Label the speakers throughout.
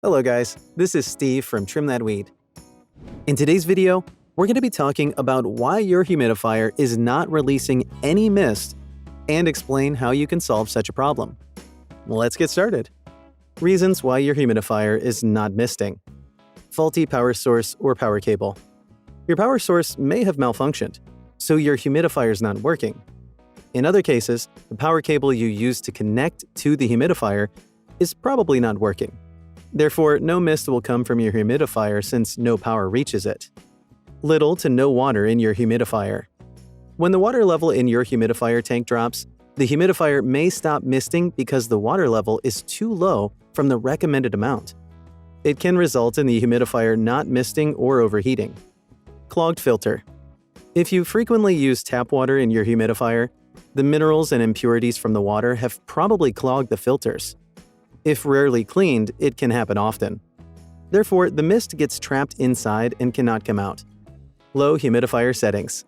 Speaker 1: Hello guys, this is Steve from Trim That Weed. In today's video, we're going to be talking about why your humidifier is not releasing any mist and explain how you can solve such a problem. Let's get started. Reasons why your humidifier is not misting. Faulty power source or power cable. Your power source may have malfunctioned, so your humidifier is not working. In other cases, the power cable you use to connect to the humidifier is probably not working. Therefore, no mist will come from your humidifier since no power reaches it. Little to no water in your humidifier. When the water level in your humidifier tank drops, the humidifier may stop misting because the water level is too low from the recommended amount. It can result in the humidifier not misting or overheating. Clogged filter. If you frequently use tap water in your humidifier, the minerals and impurities from the water have probably clogged the filters. If rarely cleaned, it can happen often. Therefore, the mist gets trapped inside and cannot come out. Low humidifier settings.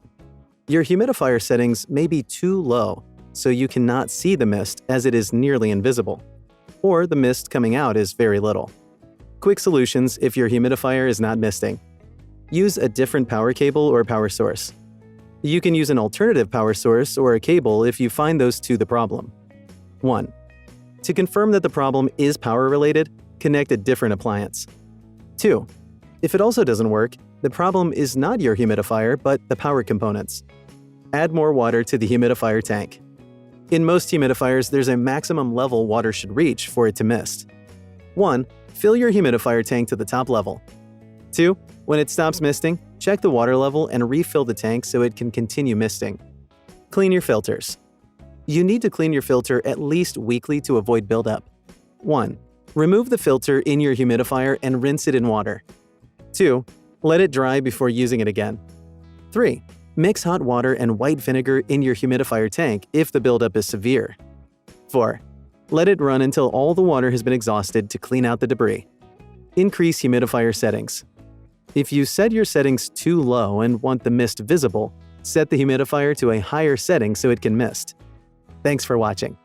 Speaker 1: Your humidifier settings may be too low, so you cannot see the mist as it is nearly invisible. Or the mist coming out is very little. Quick solutions if your humidifier is not misting. Use a different power cable or power source. You can use an alternative power source or a cable if you find those two the problem. 1. To confirm that the problem is power-related, connect a different appliance. 2. If it also doesn't work, the problem is not your humidifier but the power components. Add more water to the humidifier tank. In most humidifiers, there's a maximum level water should reach for it to mist. 1. Fill your humidifier tank to the top level. 2. When it stops misting, check the water level and refill the tank so it can continue misting. Clean your filters. You need to clean your filter at least weekly to avoid buildup. 1. Remove the filter in your humidifier and rinse it in water. 2. Let it dry before using it again. 3. Mix hot water and white vinegar in your humidifier tank if the buildup is severe. 4. Let it run until all the water has been exhausted to clean out the debris. Increase humidifier settings. If you set your settings too low and want the mist visible, set the humidifier to a higher setting so it can mist. Thanks for watching.